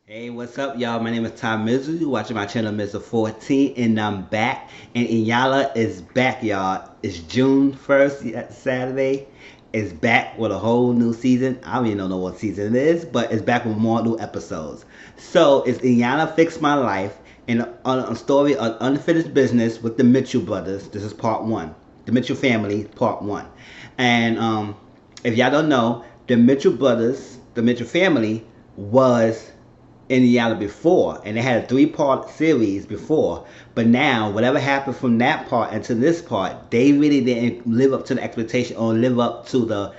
Hey, what's up, y'all? My name is Tom Mizzle. You watching my channel, Mr. 14, and I'm back. And Inyala is back, y'all. It's June 1st, Saturday. It's back with a whole new season. I don't even know what season it is, but it's back with more new episodes. So, it's Inyala Fix My Life, and a story of unfinished business with the Mitchell brothers. This is part one. The Mitchell family, part one. And if y'all don't know, the Mitchell brothers, the Mitchell family, was Indiana before, and they had a three-part series before. But now, whatever happened from that part into this part, they really didn't live up to the expectation or live up to the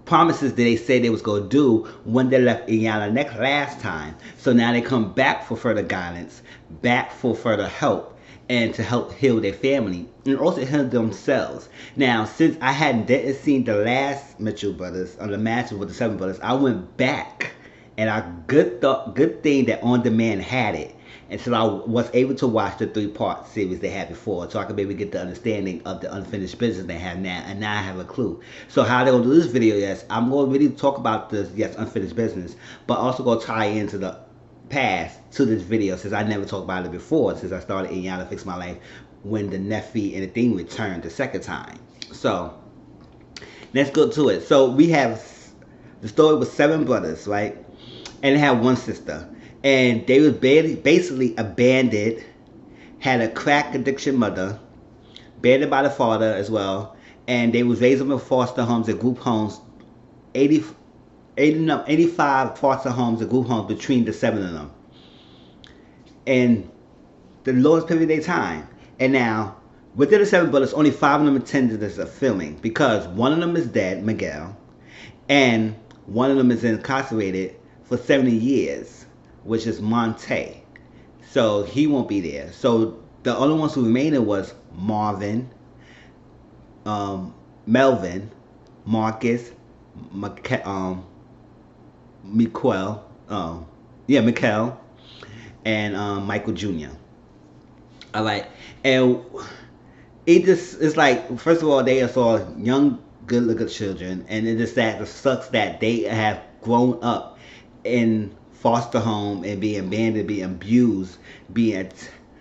promises that they said they was gonna do when they left Indiana next last time. So now they come back for further guidance, back for further help, and to help heal their family and also heal themselves. Now, since I hadn't didn't seen the last Mitchell brothers or the matches with the Seven brothers, I went back and I good thing that On Demand had it. And so I was able to watch the three-part series they had before, so I could maybe get the understanding of the unfinished business they have now, and now I have a clue. So how they're gonna do this video? Yes, I'm gonna really talk about this unfinished business, but also gonna tie into the past to this video since I never talked about it before since I started in Yana Fix My Life when the Nephi and the thing returned the second time. So let's go to it. So we have the story with seven brothers, right? And they had one sister, and they was basically abandoned. Had a crack addiction mother, abandoned by the father as well, and they was raised up in foster homes and group homes. 80, 80 no, 85 foster homes and group homes between the seven of them, and the lowest period of their time. And now, within the seven brothers, only five of them attended this filming because one of them is dead, Miguel, and one of them is incarcerated for 70 years, which is Monte. So he won't be there. So the only ones who remained was Marvin, Melvin, Marcus, Michael, Michael, and Michael Jr. All right, and it just it's like first of all they are so young, good-looking children, and it just that it sucks that they have grown up in foster home and being abandoned, being abused, being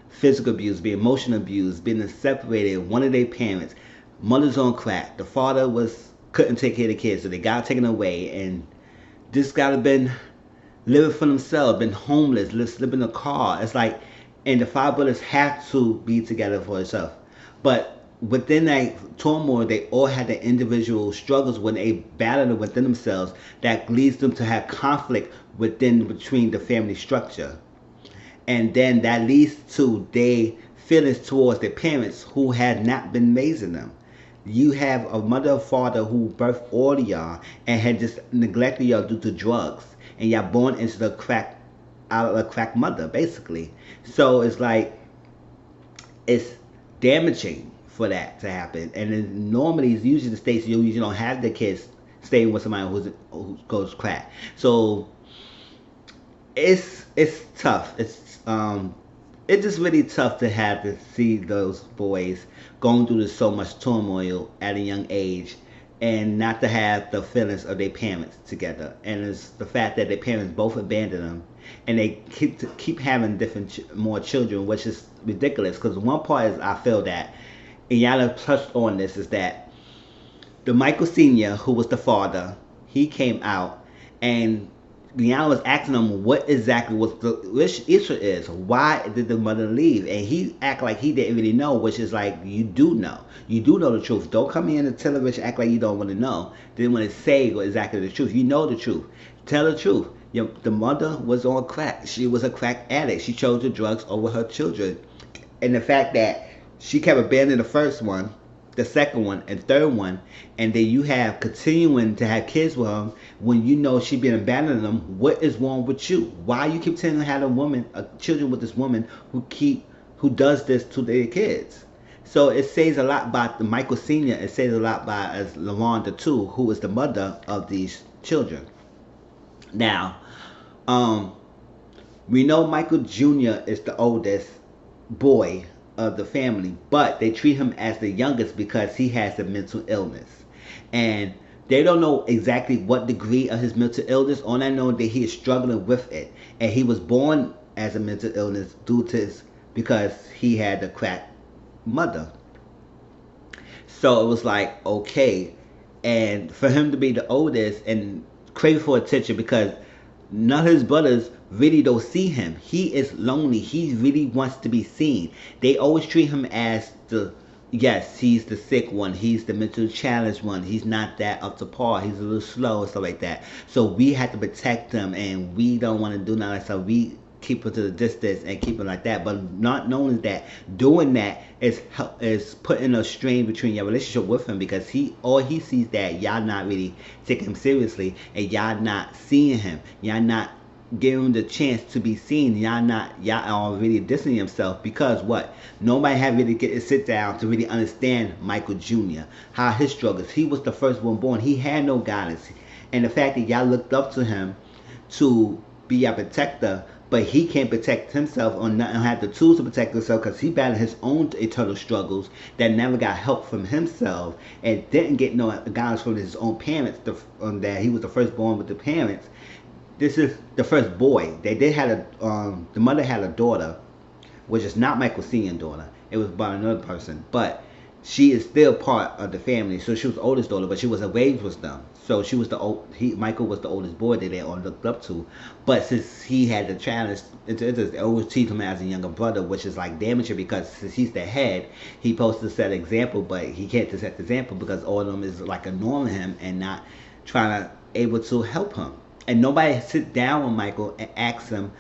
physical abuse, being emotional abuse, being separated. One of their parents, mother's on crack. The father couldn't take care of the kids, so they got taken away, and just gotta been living for themselves, been homeless, sleeping in a car. It's like, and the five brothers have to be together for themselves. But within that turmoil, they all had their individual struggles when they battled within themselves that leads them to have conflict between the family structure. And then that leads to their feelings towards their parents who had not been raising them. You have a mother and father who birthed all of y'all and had just neglected y'all due to drugs. And y'all born into the crack, out of a crack mother, basically. So it's like, it's damaging for that to happen. And then normally, it's usually the states you usually don't have the kids staying with somebody who goes crack. So it's tough. It's just really tough to have to see those boys going through this so much turmoil at a young age and not to have the feelings of their parents together. And it's the fact that their parents both abandoned them and they keep having more children, which is ridiculous. Because one part is I feel that, and y'all touched on this, is that the Michael Sr., who was the father, he came out and Rihanna was asking him what exactly was the issue is. Why did the mother leave? And he act like he didn't really know, which is like, you do know. You do know the truth. Don't come in and tell the act like you don't want to know. Didn't want to say exactly the truth. You know the truth. Tell the truth. The mother was on crack. She was a crack addict. She chose the drugs over her children. And the fact that she kept abandoning the first one, the second one, and third one, and then you have continuing to have kids with him when you know she been abandoning them. What is wrong with you? Why you keep telling her to have children with this woman who does this to their kids? So it says a lot about the Michael Sr. It says a lot about as LaRonda too, who is the mother of these children. Now, we know Michael Jr. is the oldest boy of the family, but they treat him as the youngest because he has a mental illness. And They don't know exactly what degree of his mental illness. All I know that he is struggling with it, and he was born as a mental illness due to his, because he had a crack mother. So it was like, okay, and for him to be the oldest and crave for attention, because none of his brothers really don't see him. He is lonely. He really wants to be seen. They always treat him as the, yes, he's the sick one. He's the mental challenged one. He's not that up to par. He's a little slow and stuff like that. So we have to protect him, and we don't want to do nothing. So we keep him to the distance and keep him like that. But not knowing that doing that is putting a strain between your relationship with him, because he sees that y'all not really taking him seriously, and y'all not seeing him. Y'all not giving him the chance to be seen. Y'all are really dissing himself, because what? Nobody had really get to sit down to really understand Michael Jr. How his struggles. He was the first one born. He had no guidance, and the fact that y'all looked up to him to be a protector, but he can't protect himself or not have the tools to protect himself, because he battled his own internal struggles that never got help from himself, and didn't get no guidance from his own parents. That he was the firstborn with the parents. This is the first boy. They did had the mother had a daughter, which is not Michael Senior's daughter. It was by another person, but she is still part of the family. So she was the oldest daughter, but she was raised with them. So she was Michael was the oldest boy that they all looked up to. But since he had the challenge, they always treat him as a younger brother, which is like damaging, because since he's the head, he's supposed to set an example, but he can't set the example because all of them is like ignoring him and not trying to able to help him. And nobody sit down with Michael and ask him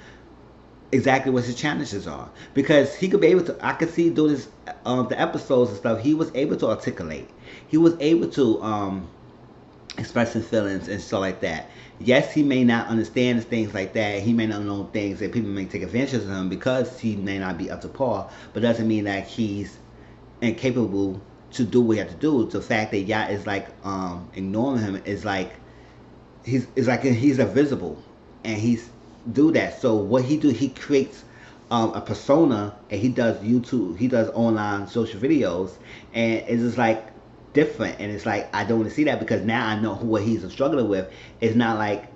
exactly what his challenges are, because he could be able to. I could see through this the episodes and stuff. He was able to articulate. He was able to express his feelings and stuff like that. Yes, he may not understand things like that. He may not know things that people may take advantage of him because he may not be up to par. But doesn't mean that he's incapable to do what he has to do. The fact that y'all is like ignoring him is like he's invisible, and he's do that. So what he do, he creates a persona, and he does YouTube, he does online social videos, and it's just like different. And it's like, I don't want to see that, because now I know what he's struggling with. It's not like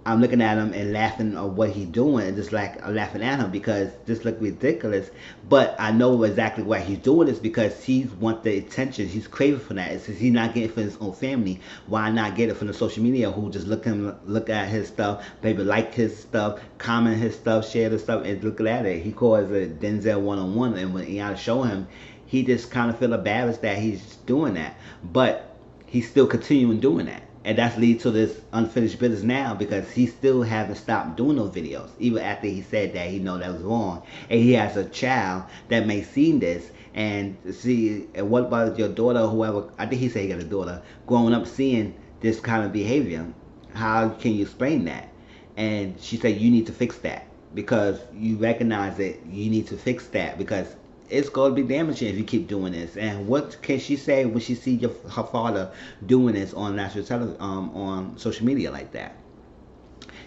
I'm looking at him and laughing at what he's doing, and just like I'm laughing at him because this look ridiculous. But I know exactly why he's doing this, because he wants the attention. He's craving for that. It's just he's not getting it from his own family. Why not get it from the social media, who just look at his stuff, maybe like his stuff, comment his stuff, share the stuff, and look at it. He calls it Denzel one-on-one, and when you show him, he just kind of feel embarrassed that he's doing that, but he's still continuing doing that. And that's lead to this unfinished business now, because he still haven't stopped doing those videos, even after he said that he know that was wrong. And he has a child that may see this and see, and what about your daughter, whoever, I think he said he got a daughter, growing up seeing this kind of behavior. How can you explain that? And she said, you need to fix that, because you recognize it, you need to fix that, because it's going to be damaging if you keep doing this. And what can she say when she sees her father doing this on national television, on social media like that?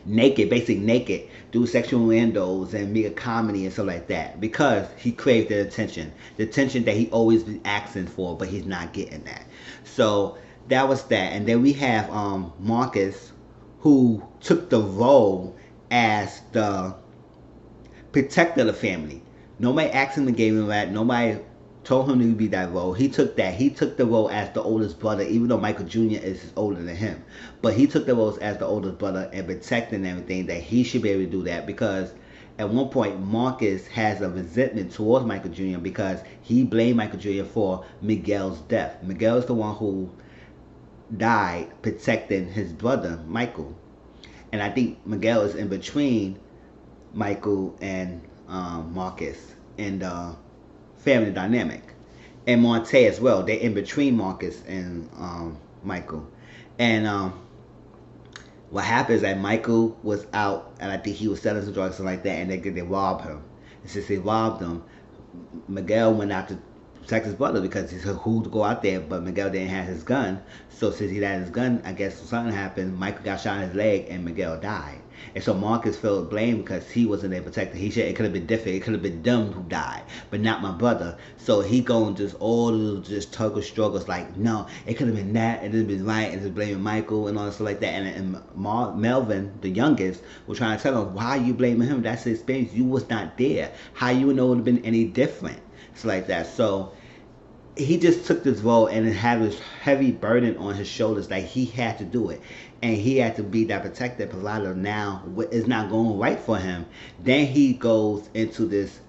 Naked, basically naked, do sexual innuendos and make a comedy and stuff like that, because he craved the attention that he always been asking for, but he's not getting that. So that was that. And then we have Marcus, who took the role as the protector of the family. Nobody asked him to give him that. Nobody told him to be that role. He took that. He took the role as the oldest brother, even though Michael Jr. is older than him. But he took the role as the oldest brother and protecting everything, that he should be able to do that, because at one point Marcus has a resentment towards Michael Jr. because he blamed Michael Jr. for Miguel's death. Miguel is the one who died protecting his brother Michael. And I think Miguel is in between Michael and Marcus in the family dynamic, and Monte as well. They're in between Marcus and Michael. And what happened is that Michael was out, and I think he was selling some drugs, something like that, and they robbed him. And since they robbed him, Miguel went out to protect his brother, because he said who to go out there, but Miguel didn't have his gun. So since he had his gun, I guess something happened. Michael got shot in his leg, and Miguel died. And so Marcus felt blamed because he wasn't a protector. He said it could have been different. It could have been them who died, but not my brother. So he going just all the just tug of struggles like, no, it could have been that, it could have been right, and just blaming Michael and all that stuff like that. And Melvin, the youngest, was trying to tell him, why are you blaming him? That's his experience. You was not there. How you would know it would have been any different? It's like that. So he just took this role and it had this heavy burden on his shoulders, like he had to do it, and he had to be that protector provider. Now it's not going right for him. Then he goes into this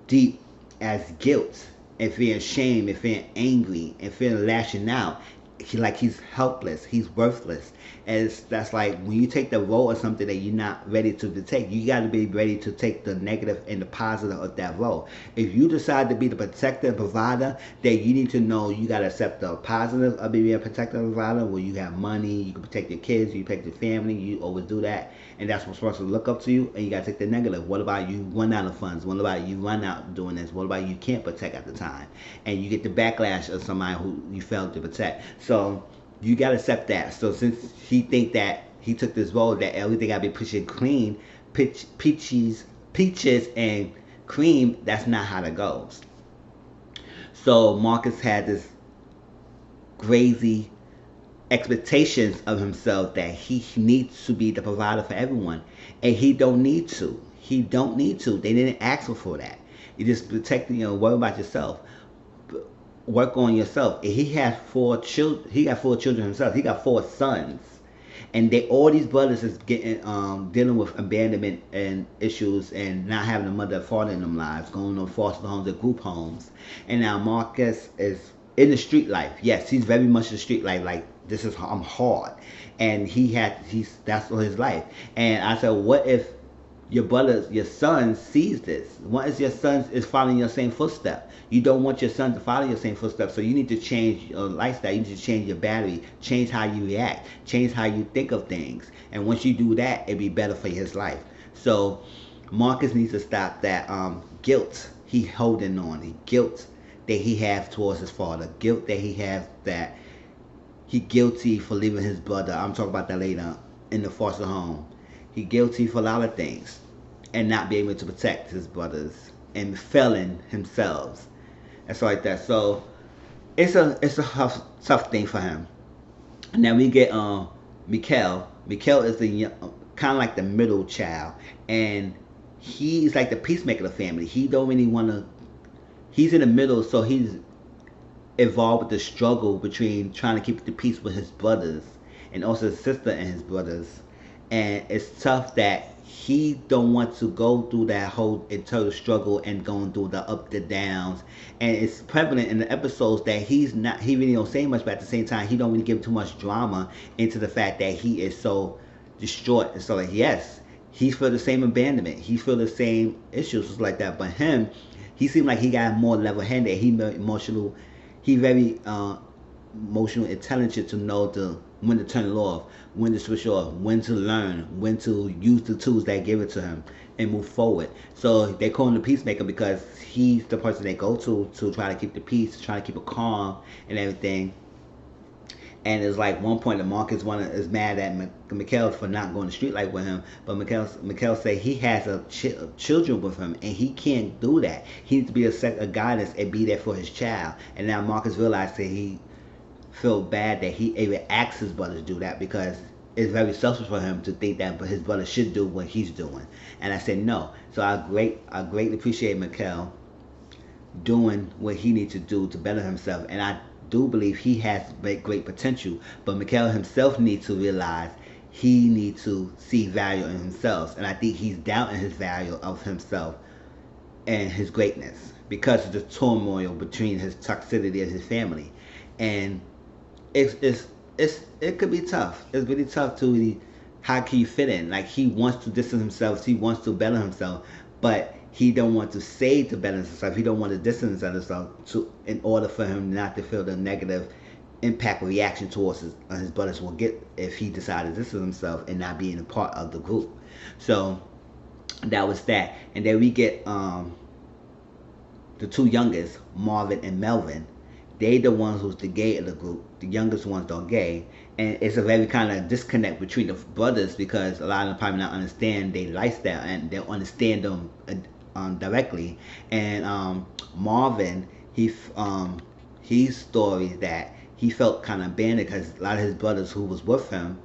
deep as guilt and feeling shame and feeling angry and feeling lashing out. He's helpless, he's worthless. And that's like when you take the role of something that you're not ready to take, you got to be ready to take the negative and the positive of that role. If you decide to be the protector and provider, then you need to know you got to accept the positive of being a protector and provider, where you have money, you can protect your kids, you protect your family, you always do that, and that's what's supposed to look up to you. And you got to take the negative. What about you run out of funds? What about you run out doing this? What about you can't protect at the time, and you get the backlash of somebody who you failed to protect? So you gotta accept that. So since he think that he took this role that everything gotta be pushing clean, peaches and cream, that's not how that goes. So Marcus had this crazy expectations of himself that he needs to be the provider for everyone, and he don't need to. He don't need to. They didn't ask for that. You just protect, worry about yourself. Work on yourself. He had 4 children. He got 4 children himself. He got 4 sons, and all these brothers is getting dealing with abandonment and issues and not having a mother or father in them lives, going on foster homes or group homes. And now Marcus is in the street life. Yes, he's very much in the street life. Like, this is I'm hard, and that's his life. And I said, what if your son sees this? What if your son is following your same footsteps? You don't want your son to follow your same footsteps, so you need to change your lifestyle. You need to change your battery, change how you react, change how you think of things. And once you do that, it'll be better for his life. So Marcus needs to stop that guilt he holding on, the guilt that he has towards his father, guilt that he has that he guilty for leaving his brother. I'm talking about that later in the foster home. He guilty for a lot of things and not being able to protect his brothers and failing himself and stuff like that. So it's a tough thing for him. And then we get Mikhail. Mikhail is the kind of like the middle child, and he's like the peacemaker of the family. He don't really want to. He's in the middle, so he's involved with the struggle between trying to keep the peace with his brothers and also his sister and his brothers. And it's tough that he don't want to go through that whole internal struggle and going through the up, the downs. And it's prevalent in the episodes that he really don't say much, but at the same time he don't really give too much drama into the fact that he is so distraught. And so, like, yes, he feel the same abandonment, he feel the same issues like that, but him, he seemed like he got more level-headed. He very emotional. He very emotional intelligent to know when to turn it off, when to switch off, when to learn, when to use the tools that give it to him and move forward. So they call him the peacemaker because he's the person they go to try to keep the peace, to try to keep it calm and everything. And it's like one point that Marcus is mad at Mikhail for not going to street life with him, but Mikhail say he has children with him and he can't do that. He needs to be a guidance and be there for his child. And now Marcus realized that he feel bad that he even asked his brother to do that, because it's very selfish for him to think that his brother should do what he's doing. And I said no. So I greatly appreciate Mikhail doing what he needs to do to better himself, and I do believe he has great potential. But Mikhail himself needs to realize he needs to see value in himself, and I think he's doubting his value of himself and his greatness because of the turmoil between his toxicity and his family. And it could be tough. It's really tough to really, how can you fit in? Like, he wants to distance himself, he wants to better himself, but he don't want to say to better himself. He don't want to distance himself in order for him not to feel the negative impact or reaction towards his brothers will get if he decided to distance himself and not being a part of the group. So that was that. And then we get the 2 youngest, Marvin and Melvin. they the ones who's the gay of the group. The youngest ones are gay, and it's a very kind of disconnect between the brothers because a lot of them probably not understand their lifestyle and they don't understand them directly. And Marvin, his story that he felt kind of abandoned because a lot of his brothers who was with him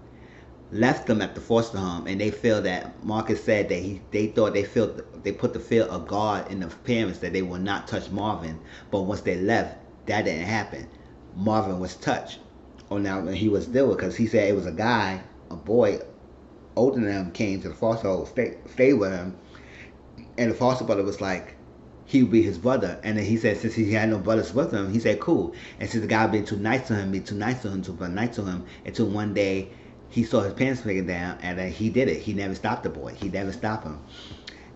left them at the foster home, and they feel that Marcus said that they thought they put the fear of God in the parents that they will not touch Marvin, but once they left, that didn't happen. Marvin was touched. Oh, now he was still because he said it was a boy older than him came to the foster home, stay with him, and the foster brother was like, he would be his brother. And then he said since he had no brothers with him, he said cool. And since the guy been too nice to him, too nice to him, until one day he saw his parents breaking down, and he did it. He never stopped the boy. He never stopped him.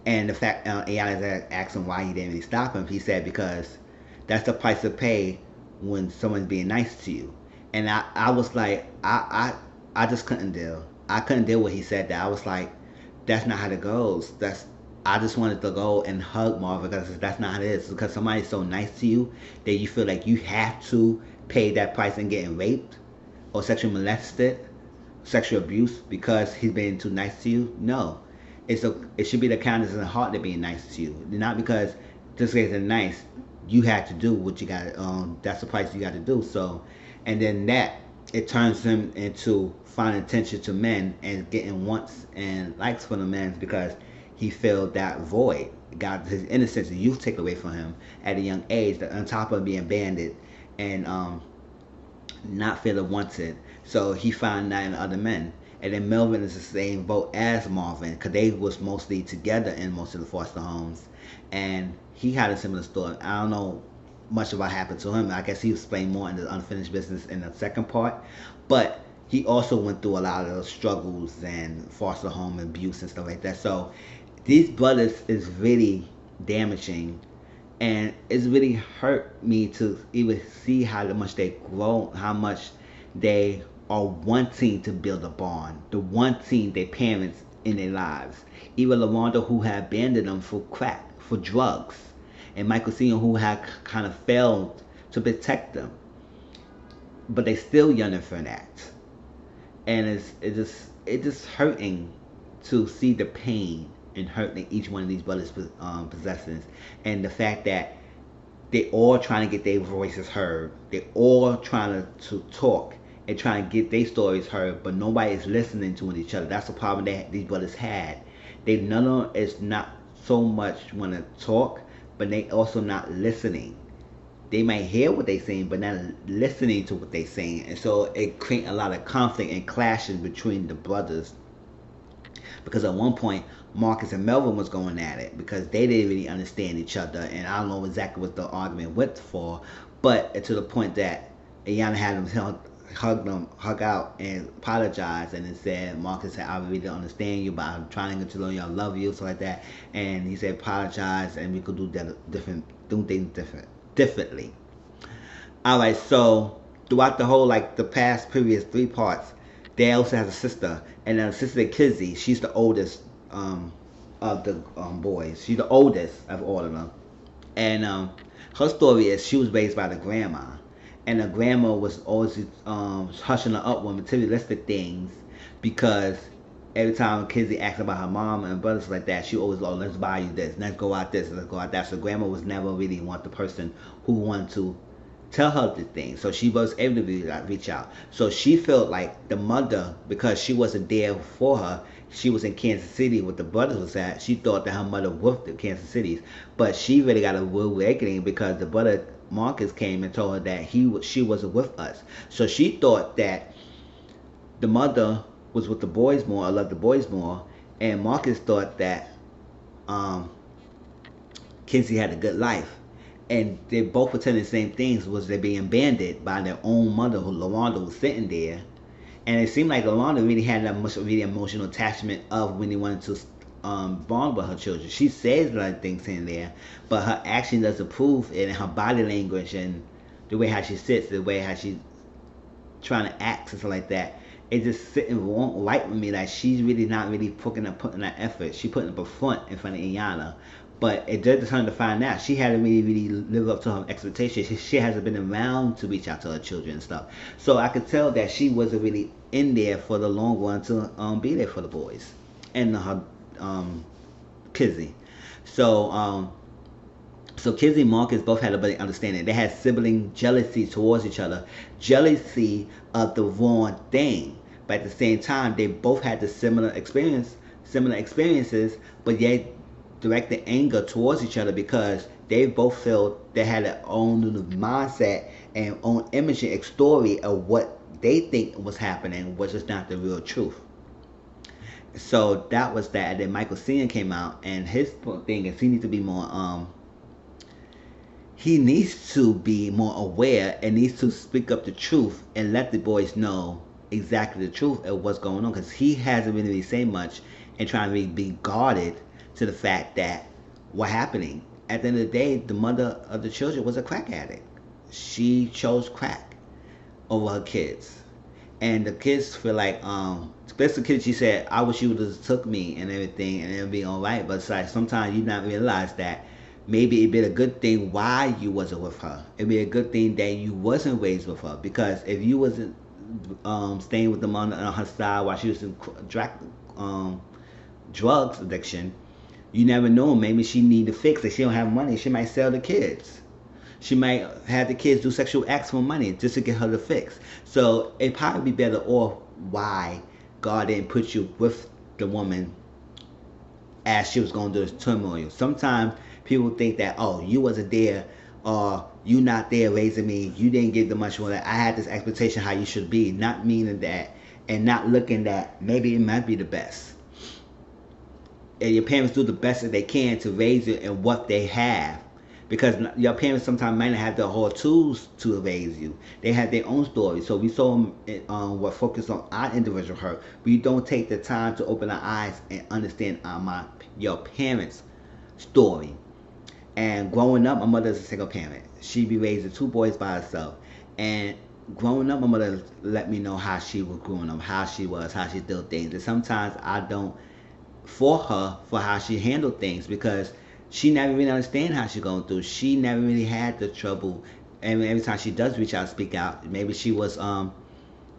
And the fact, Ayala asked him why he didn't really stop him. He said because that's the price to pay when someone's being nice to you. And I was like, I just couldn't deal. I couldn't deal with he said that. I was like, that's not how it goes. I just wanted to go and hug Marvin because that's not how it is. Because somebody's so nice to you that you feel like you have to pay that price and getting raped or sexually molested, sexual abuse because he's being too nice to you. No, it should be the kindness in the heart that being nice to you, not because just because they're nice, you have to do what you got. That's the price you got to do. So, and then that it turns him into finding attention to men and getting wants and likes from the men because he filled that void. Got his innocence and youth taken away from him at a young age. That on top of being abandoned and not feeling wanted, so he found that in other men. And then Melvin is the same boat as Marvin because they was mostly together in most of the foster homes, and he had a similar story. I don't know much of what happened to him. I guess he explained more in the unfinished business in the second part, but he also went through a lot of struggles and foster home abuse and stuff like that. So these brothers is really damaging, and it's really hurt me to even see how much they grow, how much they are wanting to build a bond, the wanting their parents in their lives. Even LaWanda, who had abandoned them for crack, for drugs, and Michael Senior, who had kind of failed to protect them, but they still yearning for that. And it's just hurting to see the pain and hurt that each one of these brothers possesses, and the fact that they all trying to get their voices heard. They all trying to talk and trying to get their stories heard, but nobody is listening to each other. That's the problem that these brothers had. They none of them is not so much want to talk, but they also not listening. They might hear what they saying, but not listening to what they saying, and so it create a lot of conflict and clashes between the brothers. Because at one point, Marcus and Melvin was going at it because they didn't really understand each other, and I don't know exactly what the argument went for, but to the point that Ayana had them hug out and apologize, and then said, Marcus said, I really don't understand you, but I'm trying to get to know you, I love you, so like that, and he said apologize, and we could do that do things differently. All right, so throughout the whole the past previous three parts, they also has a sister, and the sister Kizzy, she's the oldest of the boys. She's the oldest of all of them, and her story is she was raised by the grandma, and the grandma was always hushing her up with materialistic things because every time Kizzy asked about her mom and brothers like that, she always, oh, let's buy you this, let's go out this, let's go out that. So grandma was never really the person who wanted to tell her the thing. So she was able to reach out. So she felt like the mother, because she wasn't there for her, she was in Kansas City with the brothers was at, she thought that her mother worked in Kansas City. But she really got a rude awakening because the brother Marcus came and told her that she wasn't with us. So she thought that the mother was with the boys more, or loved the boys more, and Marcus thought that Kinsey had a good life. And they both pretended the same things, was they being abandoned by their own mother, who LaWanda was sitting there. And it seemed like LaWanda really had that much really emotional attachment of when they wanted to bond with her children. She says a lot of things in there, but her action doesn't prove it, and her body language and the way how she sits, the way how she's trying to act and stuff like that, it just sitting won't right with me. Like she's really not really putting that effort. She putting up a front in front of Iyanla. But it does turn to find out she hadn't really lived up to her expectations. She hasn't been around to reach out to her children and stuff. So I could tell that she wasn't really in there for the long run to be there for the boys and her Kizzy. So so Kizzy and Marcus both had a better understanding. They had sibling jealousy towards each other, jealousy of the wrong thing. But at the same time, they both had the similar experiences, but yet directed anger towards each other because they both felt they had their own little mindset and own image and story of what they think was happening, which is not the real truth. So that was that. And then Michael Senior came out, and his thing is he needs to be more aware and needs to speak up the truth and let the boys know exactly the truth of what's going on, because he hasn't really saying much and trying to be guarded to the fact that what happening at the end of the day, the mother of the children was a crack addict. She chose crack over her kids, and the kids feel like especially the kids, she said, I wish you would have took me and everything and it'll be all right. But it's like sometimes you not realize that maybe it'd be a good thing why you wasn't with her. It'd be a good thing that you wasn't raised with her, because if you wasn't staying with the mother on her side while she was in drugs addiction, you never know. Maybe she need to fix it. She don't have money. She might sell the kids. She might have the kids do sexual acts for money just to get her to fix. So it probably be better off why God didn't put you with the woman as she was going through this turmoil. Sometimes people think that, oh, you wasn't there, or you not there raising me, you didn't get the much more that I had this expectation how you should be, not meaning that, and not looking that maybe it might be the best. And your parents do the best that they can to raise you and what they have, because your parents sometimes might not have the whole tools to raise you. They have their own story. So we saw them what focus on our individual hurt. We don't take the time to open our eyes and understand your parents' story. And growing up, my mother's a single parent. She be raising two boys by herself. And growing up, my mother let me know how she was growing up, how she was, how she did things. And sometimes I don't for her for how she handled things, because she never really understand how she's going through. She never really had the trouble. And every time she does reach out, speak out, maybe she was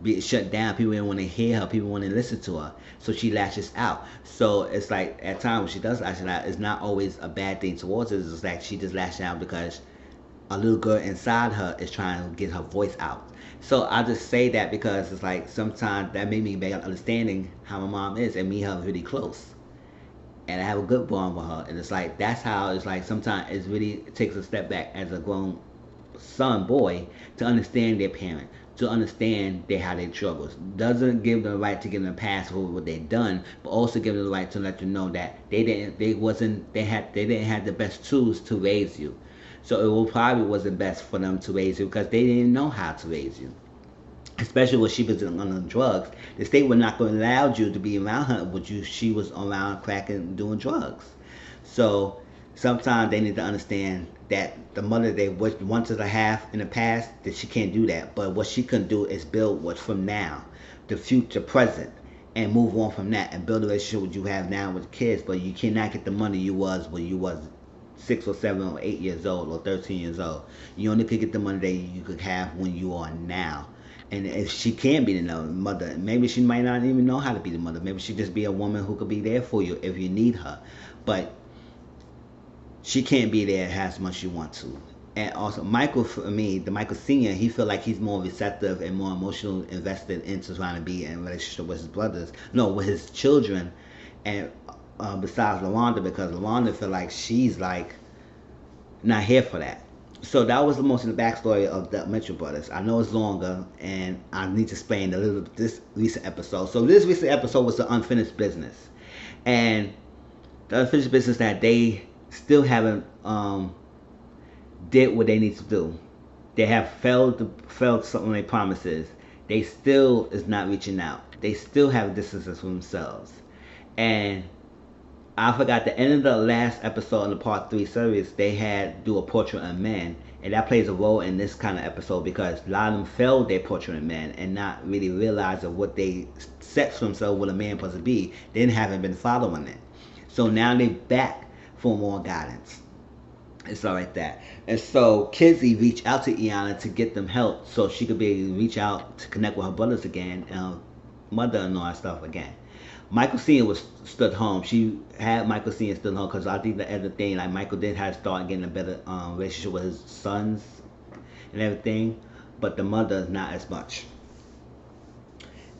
being shut down. People didn't want to hear her. People want to listen to her. So she lashes out. So it's like at times when she does lash out, it's not always a bad thing towards us. It's like she just lashes out because a little girl inside her is trying to get her voice out. So I just say that because it's like sometimes that made me better understanding how my mom is, and me and her really close. And I have a good bond with her. And it's like that's how it's like sometimes it takes a step back as a grown boy, to understand their parent, to understand how they struggles. Doesn't give them the right to give them a pass for what they've done, but also give them the right to let you know that they didn't have the best tools to raise you. So it probably wasn't best for them to raise you because they didn't know how to raise you. Especially when she was on drugs, the state would not going to allow you to be around her when she was around cracking and doing drugs. So sometimes they need to understand that the mother they wanted to have in the past, that she can't do that. But what she can do is build what's from now, the future, present, and move on from that and build a relationship with you have now with kids. But you cannot get the money you was when you was 6 or 7 or 8 years old or 13 years old. You only could get the money that you could have when you are now. And if she can be the mother, maybe she might not even know how to be the mother. Maybe she just be a woman who could be there for you if you need her. But she can't be there as much as you want to. And also, Michael, for me, the Michael Senior, he feel like he's more receptive and more emotional invested into trying to be in a relationship with his brothers. No, with his children. And besides LaWanda, because LaWanda feel like she's like not here for that. So that was the most of the backstory of the Mitchell brothers. I know it's longer, and I need to explain a little this recent episode. So this recent episode was the unfinished business, and the unfinished business that they still haven't did what they need to do. They have failed some of their promises. They still is not reaching out. They still have distances from themselves, and I forgot the end of the last episode in the part 3 series. They had do a portrait of men, and that plays a role in this kind of episode because a lot of them failed their portrait of men and not really realizing what they set for themselves what a man supposed to be. Then haven't been following it. So now they back for more guidance. It's all like that. And so Kizzy reached out to Iana to get them help so she could be able to reach out to connect with her brothers again, mother-in-law and stuff again. Michael Senior was stood home. She had Michael Senior stood home because I think the other thing, like Michael did have to start getting a better relationship with his sons and everything, but the mother not as much.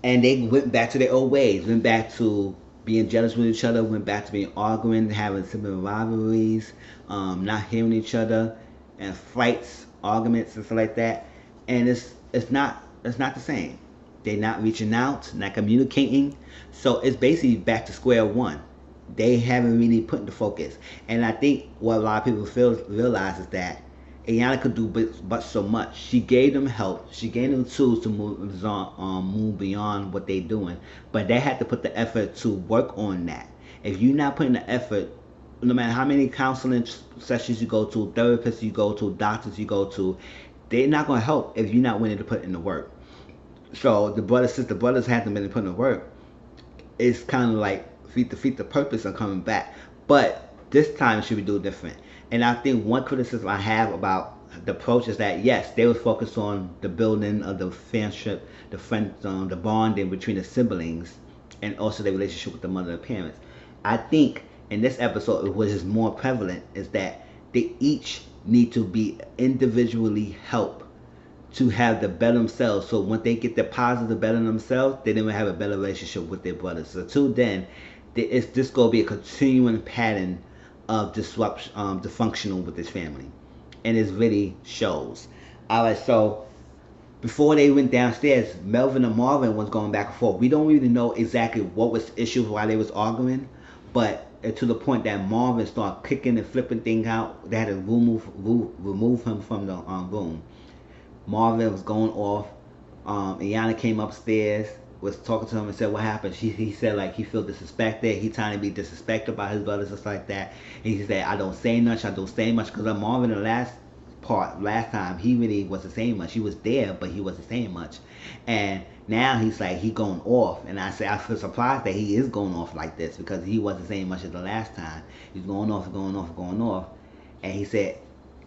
And they went back to their old ways, went back to being jealous with each other, went back to being arguing, having sibling rivalries, not hearing each other, and fights, arguments, and stuff like that. And it's not the same. They're not reaching out, not communicating. So it's basically back to square one. They haven't really put the focus. And I think what a lot of people realize is that Ayana could do but so much. She gave them help. She gave them tools to move beyond what they're doing. But they had to put the effort to work on that. If you're not putting the effort, no matter how many counseling sessions you go to, therapists you go to, doctors you go to, they're not going to help if you're not willing to put in the work. So since the brothers haven't been putting in the work, it's kind of like defeat the purpose of coming back. But this time it should be doing different. And I think one criticism I have about the approach is that yes, they were focused on the building of the friendship, the bonding between the siblings, and also their relationship with the mother and parents. I think in this episode, what is more prevalent is that they each need to be individually helped to have the better themselves. So when they get the positive better themselves, they then will have a better relationship with their brothers. So till then, it's just going to be a continuing pattern of disruption, dysfunctional with this family, and it really shows. All right, so before they went downstairs, Melvin and Marvin was going back and forth. We don't really know exactly what was the issue while they was arguing, but to the point that Marvin started kicking and flipping things out. They had to remove him from the room. Marvin was going off. Iana came upstairs, was talking to him and said what happened. He said like he feel disrespected. He trying to be disrespected by his brothers, just like that. And he said I don't say much. Because Marvin in the last time he really wasn't saying much. He was there, but he wasn't saying much. And now he's like he going off. And I say I feel surprised that he is going off like this because he wasn't saying much as the last time. He's going off. And he said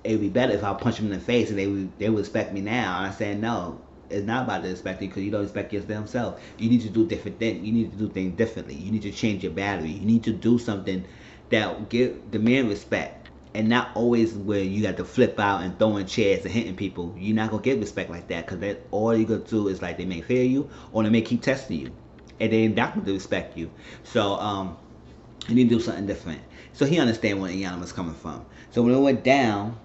it would be better if I punch him in the face and they would respect me now. And I said no, it's not about the respect because you don't respect yourself. You need to do different things. You need to do things differently. You need to change your battery. You need to do something that demand respect, and not always where you got to flip out and throwing chairs and hitting people. You're not gonna get respect like that because that all you're gonna do is like they may fear you or they may keep testing you, and they're not gonna respect you. So you need to do something different. So he understand where Iana was coming from. So when it went down,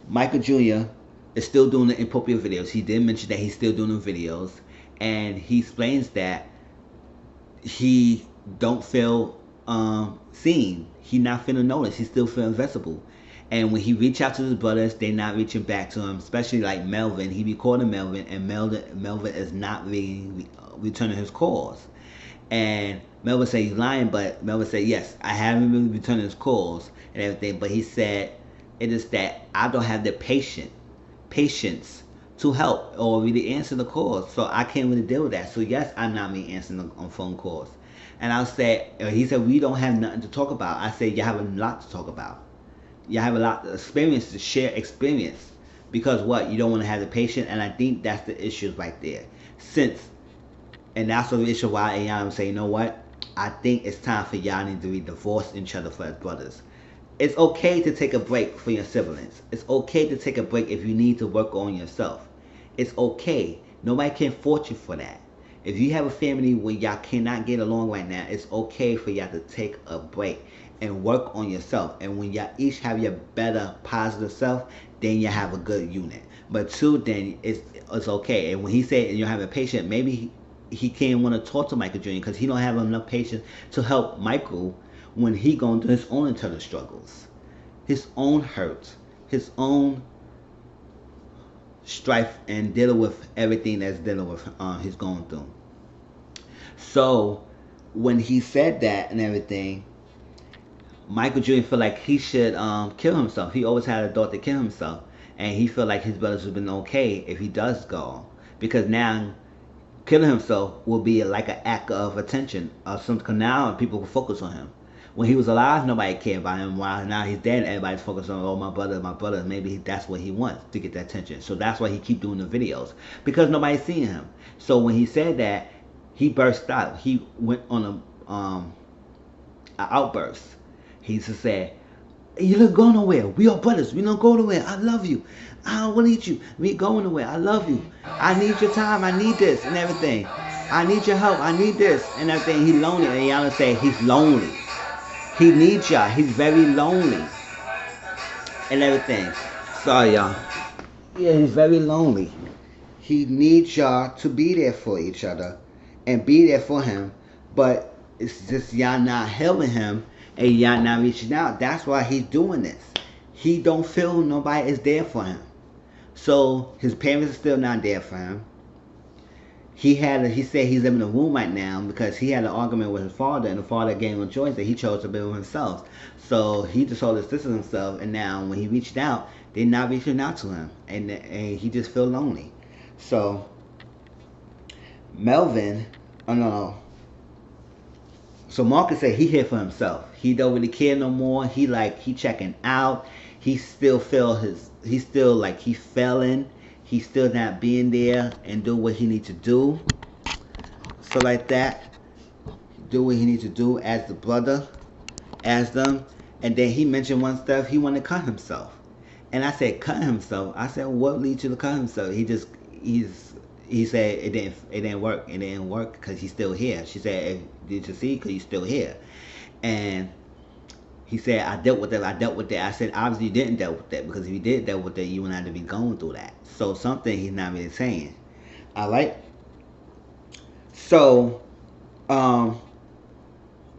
Michael Jr. is still doing the inappropriate videos. He did mention that he's still doing the videos, and he explains that he don't feel seen. He not feeling noticed. He still feeling invisible. And when he reach out to his brothers, they're not reaching back to him. Especially like Melvin. He recorded Melvin, and Melvin is not really returning his calls. And Melvin said he's lying, but Melvin said yes, I haven't been returning his calls and everything. But he said it is that I don't have the patience to help or really answer the calls, so I can't really deal with that. So yes, I'm not really answering on phone calls. And he said we don't have nothing to talk about. I said you have a lot to talk about. You have a lot of experience to share experience, because what you don't want to have the patience, and I think that's the issue right there. And that's the issue why Ayana say, you know what? I think it's time for y'all need to be divorced each other for as brothers. It's okay to take a break for your siblings. It's okay to take a break if you need to work on yourself. It's okay. Nobody can force you for that. If you have a family where y'all cannot get along right now, it's okay for y'all to take a break and work on yourself. And when y'all each have your better positive self, then you have a good unit. But till then, it's okay. And when he said you're having patience, maybe he can't want to talk to Michael Jr. because he don't have enough patience to help Michael when he going through his own internal struggles, his own hurts, his own strife, and dealing with everything that's dealing with he's going through. So when he said that and everything, Michael Jr. felt like he should kill himself. He always had a thought to kill himself, and he felt like his brothers would have been okay if he does go, because now killing himself will be like an act of attention or something. Cause now people will focus on him. When he was alive, nobody cared about him. While now he's dead, everybody's focused on, oh, my brother, my brother. Maybe that's what he wants, to get that attention. So that's why he keep doing the videos, because nobody's seeing him. So when he said that, he burst out. He went on a outburst. He just said, "You don't go nowhere. We are brothers. We don't go nowhere. I love you. I don't want to eat you. We ain't going nowhere. I love you. I need your time. I need this and everything. I need your help. I need this and everything." He's lonely. And y'all say he's lonely. He needs y'all. He's very lonely and everything. Sorry, y'all. Yeah, he's very lonely. He needs y'all to be there for each other and be there for him. But it's just y'all not helping him and y'all not reaching out. That's why he's doing this. He don't feel nobody is there for him. So his parents are still not there for him. He said he's living in a room right now because he had an argument with his father, and the father gave him a choice that he chose to live with himself. So he just told his sister himself, and now when he reached out, they're not reaching out to him, and he just feel lonely. So Melvin, oh no. So Marcus said he here for himself. He don't really care no more. He checking out. He still he still like he failing. He's still not being there and do what he needs to do. So like that, do what he needs to do as the brother, as them. And then he mentioned one stuff, he wanted to cut himself. And I said, cut himself? I said, what leads you to cut himself? He said it didn't work. It didn't work because he's still here. She said, did you see? Because he's still here. And he said, I dealt with that. I said, obviously you didn't deal with that, because if you did deal with that, you wouldn't have to be going through that. So something he's not really saying. All right. So,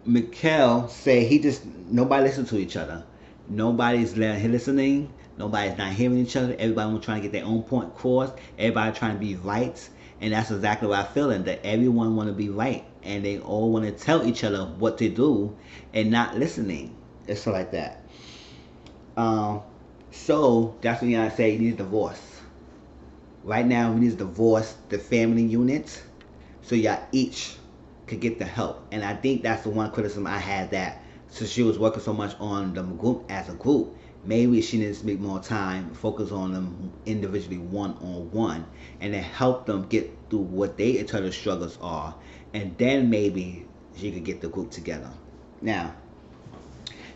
Mikhail said nobody listens to each other. Nobody's listening. Nobody's not hearing each other. Everybody was trying to get their own point across. Everybody trying to be right. And that's exactly what I feel, that everyone want to be right. And they all want to tell each other what to do and not listening. It's like that. So that's when I say you need a divorce. Right now we need to divorce the family unit so y'all each could get the help. And I think that's the one criticism I had, that since she was working so much on the group as a group, maybe she needs to spend more time, focus on them individually one-on-one, and then help them get through what their internal struggles are. And then maybe she could get the group together. Now,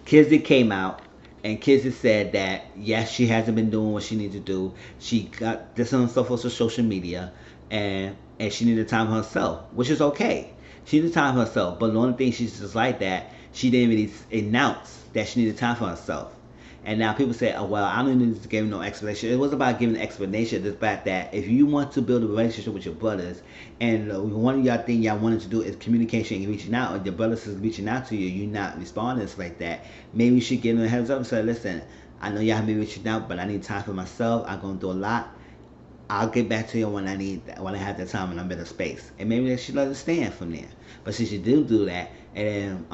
Kizzy came out, and Kizzy said that yes, she hasn't been doing what she needs to do. She got this on stuff on social media, and she needed time for herself, which is okay. She needed time for herself, but the only thing she's just like that, she didn't really announce that she needed time for herself. And now people say, oh, well, I don't need to give no explanation. It was about giving an explanation. The fact that if you want to build a relationship with your brothers, and one of y'all thing y'all wanted to do is communication and reaching out, and your brothers is reaching out to you, you're not responding like that, maybe you should give them a heads up and say, listen, I know y'all have been reaching out, but I need time for myself. I'm going to do a lot. I'll get back to you when I have that time and I'm in a space. And maybe they should understand from there. But since she did do that, and then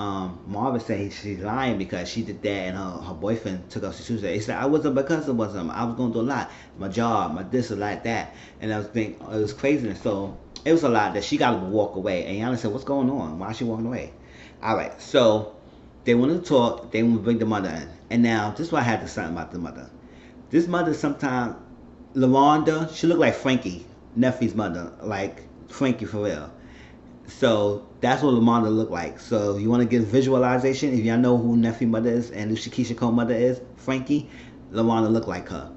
Marvin said she's lying because she did that and her boyfriend took off his shoes. He said, I wasn't because it wasn't. I was going to do a lot. My job, my this or like that. And I was thinking, it was craziness. So it was a lot that she got to walk away. And Yana said, what's going on? Why is she walking away? All right. So they wanted to talk. They want to bring the mother in. And now, this is why I had to say about the mother. This mother sometimes, LaWanda, she looked like Frankie, Neffy's mother. Like Frankie for real. So that's what LaWanda looked like. So you want to get visualization, if y'all know who Neffy's mother is and who Shakisha Cole's mother is, Frankie, LaWanda looked like her.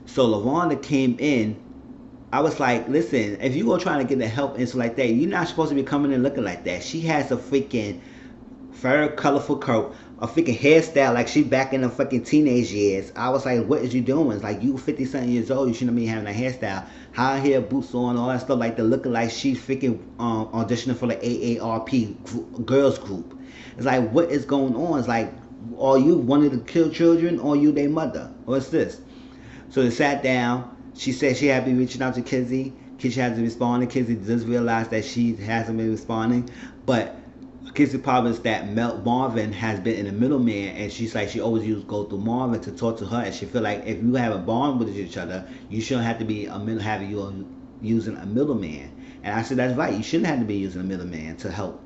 So LaWanda came in. I was like, listen, if you go trying to get the help and stuff like that, you're not supposed to be coming in looking like that. She has a freaking very colorful curl, a freaking hairstyle like she back in the fucking teenage years. I was like, what is you doing? It's like, you 50 something years old, you shouldn't be having a hairstyle. High hair, boots on, all that stuff like that, looking like she's freaking auditioning for the AARP girls group. It's like, what is going on? It's like, are you wanting to kill children, or are you their mother? What's this? So they sat down. She said she had been reaching out to Kizzy. Kizzy hasn't responded. Kizzy just realized that she hasn't been responding. But Kizzy's problem is that Marvin has been in the middleman, and she's like she always go through Marvin to talk to her, and she feel like if you have a bond with each other, you shouldn't have to be having you using a middleman. And I said that's right. You shouldn't have to be using a middleman to help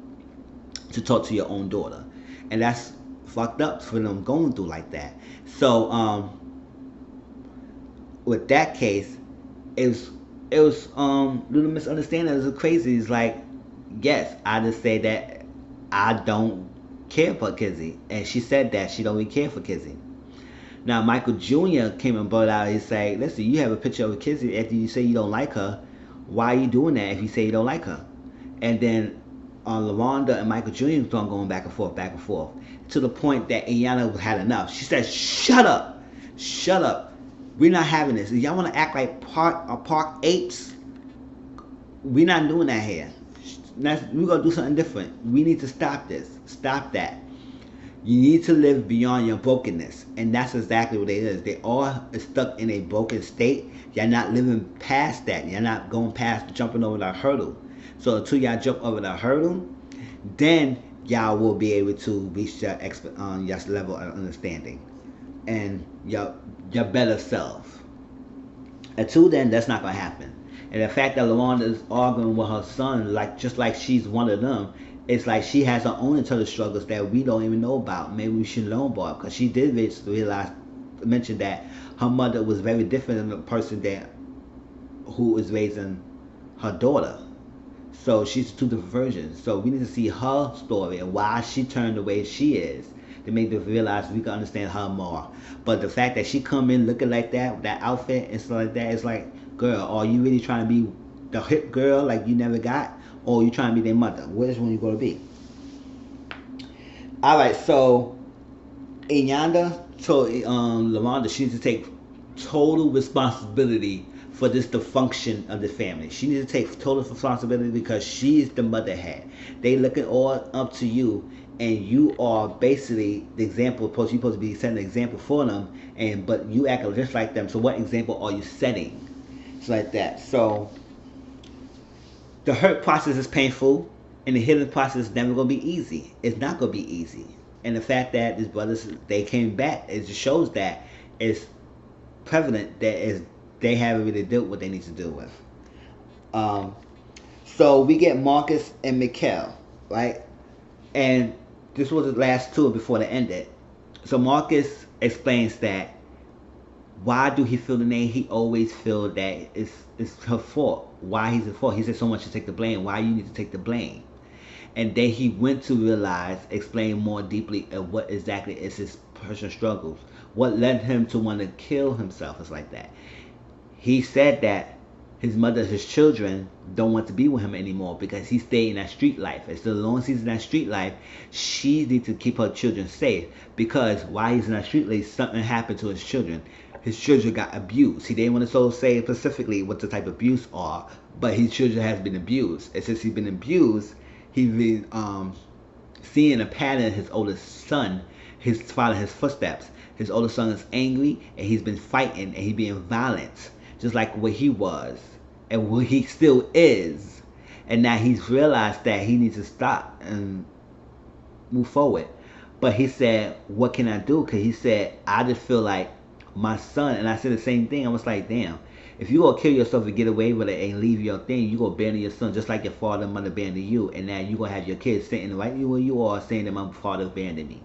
to talk to your own daughter, and that's fucked up for them going through like that. So with that case, it was little misunderstanding. It was crazy. It's like yes, I just say that I don't care for Kizzy, and she said that she don't really care for Kizzy. Now Michael Jr. came and brought out. He said, "Listen, you have a picture of Kizzy after you say you don't like her. Why are you doing that if you say you don't like her?" And then LaWanda and Michael Jr. was going back and forth, to the point that Iyanla had enough. She said, "Shut up, shut up. We're not having this. If y'all want to act like park apes, we're not doing that here. We're gonna do something different. We need to stop this. Stop that. You need to live beyond your brokenness," and that's exactly what it is. They all are stuck in a broken state. You're not living past that. You're not going past jumping over that hurdle. So until y'all jump over the hurdle, then y'all will be able to reach your your level of understanding and your better self. Until then, that's not gonna happen. And the fact that LaWanda is arguing with her son, like just like she's one of them, it's like she has her own internal struggles that we don't even know about. Maybe we should know about, because she did mention that her mother was very different than the person that who is raising her daughter. So she's two different versions. So we need to see her story and why she turned the way she is to make them realize we can understand her more. But the fact that she come in looking like that, with that outfit and stuff like that, it's like, girl, are you really trying to be the hip girl like you never got? Or are you trying to be their mother? Which one you going to be? Alright, so Iyanla told LaWanda she needs to take total responsibility for this dysfunction of the family. She needs to take total responsibility because she's the motherhead. They looking all up to you, and you are basically the example. You're supposed to be setting an example for them, but you act just like them. So what example are you setting? It's like that. So the hurt process is painful, and the healing process is never gonna be easy. It's not gonna be easy. And the fact that these brothers they came back, it just shows that it's prevalent that is they haven't really dealt what they need to deal with. So we get Marcus and Mikhail, right? And this was the last two before they ended. So Marcus explains that why do he feel the name? He always feel that it's her fault. Why he's at fault? He said so much to take the blame. Why you need to take the blame? And then he went to realize, explain more deeply of what exactly is his personal struggles. What led him to want to kill himself is like that. He said that his mother, his children, don't want to be with him anymore because he stayed in that street life. And so as long as he's in that street life, she needs to keep her children safe. Because while he's in that street life, something happened to his children. His children got abused. He didn't want to say specifically what the type of abuse are, but his children has been abused. And since he's been abused, he's been seeing a pattern in his oldest son, his following his footsteps. His oldest son is angry, and he's been fighting, and he's being violent, just like what he was, and what he still is. And now he's realized that he needs to stop and move forward. But he said, what can I do? Because he said, I just feel like my son, and I said the same thing. I was like, damn, if you gonna kill yourself and get away with it and leave your thing, you gonna abandon your son just like your father and mother abandoned you, and now you gonna have your kids sitting right where you are saying that my father abandoned me.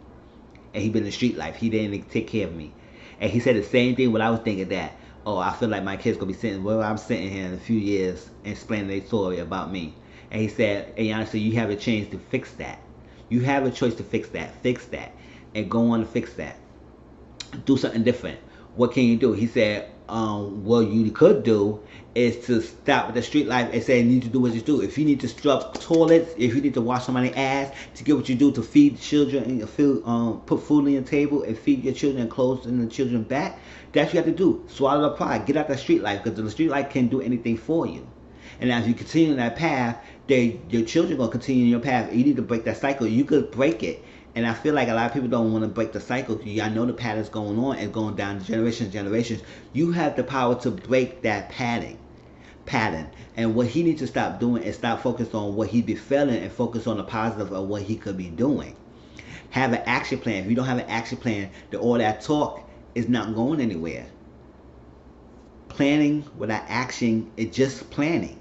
And he been in the street life. He didn't take care of me. And he said the same thing when I was thinking that, oh, I feel like my kids gonna be sitting where I'm sitting here in a few years and explaining their story about me. And he said, hey, honestly, you have a chance to fix that. You have a choice to fix that, and go on to fix that. Do something different. What can you do? He said, what you could do is to stop with the street life and say you need to do what you do. If you need to scrub toilets, if you need to wash somebody's ass, to get what you do to feed children and put food on your table and feed your children and clothes in the children back, that's what you have to do. Swallow the pride. Get out the street life, because the street life can't do anything for you. And as you continue in that path, your children gonna continue in your path. You need to break that cycle. You could break it. And I feel like a lot of people don't want to break the cycle. I know the pattern's going on and going down generations. You have the power to break that pattern. pattern. And what he needs to stop doing is stop focusing on what he be feeling and focus on the positive of what he could be doing. Have an action plan. If you don't have an action plan, then all that talk is not going anywhere. Planning without action is just planning.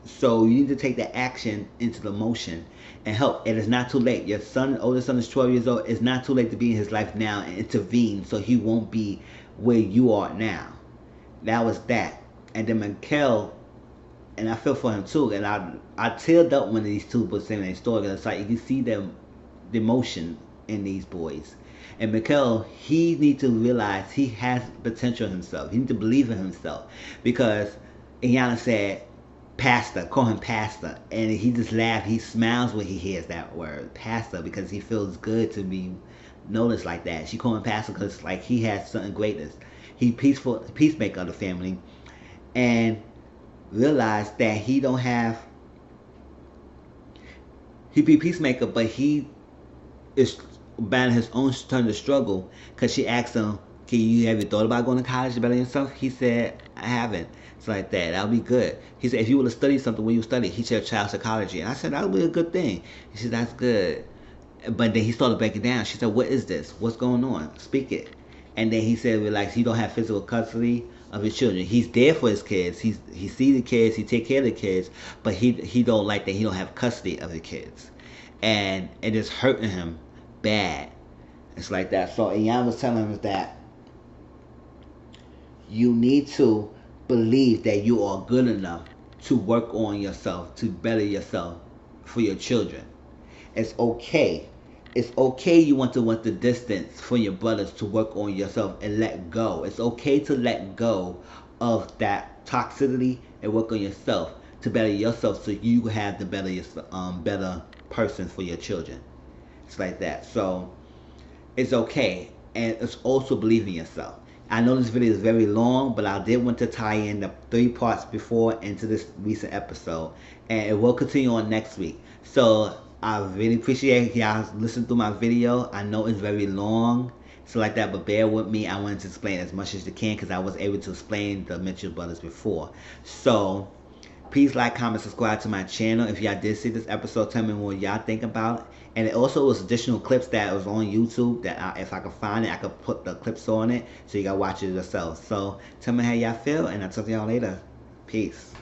So you need to take that action into the motion and help. And it's not too late. Your son, oldest son, is 12 years old. It's not too late to be in his life now and intervene so he won't be where you are now. That was that. And then Mikel, and I feel for him too. And I teared up when these two was saying their story. It's like you can see them, the emotion in these boys. And Mikel, he needs to realize he has potential in himself. He needs to believe in himself. Because Iyanla said, pastor, call him pastor. And he just laughs. He smiles when he hears that word, pastor, because he feels good to be noticed like that. She called him pastor because like he has something greatness. He peacemaker of the family. And realized that he don't have, he be peacemaker, but he is battling his own turn to struggle. Because she asked him, have you thought about going to college to better yourself? He said, I haven't. It's like that. That'll be good. He said, if you were to study something, when you study, he said child psychology. And I said, that'll be a good thing. He said, that's good. But then he started breaking down. She said, what is this? What's going on? Speak it. And then he said, relax, he don't have physical custody of his children. He's there for his kids. He sees the kids. He take care of the kids. But he don't like that he don't have custody of the kids. And it is hurting him bad. It's like that. So Iyan was telling him that you need to believe that you are good enough to work on yourself, to better yourself for your children. It's okay. It's okay you want the distance for your brothers to work on yourself and let go. It's okay to let go of that toxicity and work on yourself to better yourself so you have the better person for your children. It's like that. So it's okay. And it's also believing yourself. I know this video is very long, but I did want to tie in the 3 parts before into this recent episode. And it will continue on next week. So I really appreciate y'all listening to my video. I know it's very long, so like that, but bear with me. I wanted to explain as much as you can because I was able to explain the Mitchell brothers before. So please like, comment, subscribe to my channel. If y'all did see this episode, tell me what y'all think about it. And it also was additional clips that was on YouTube that if I could find it, I could put the clips on it so you can watch it yourself. So tell me how y'all feel, and I'll talk to y'all later. Peace.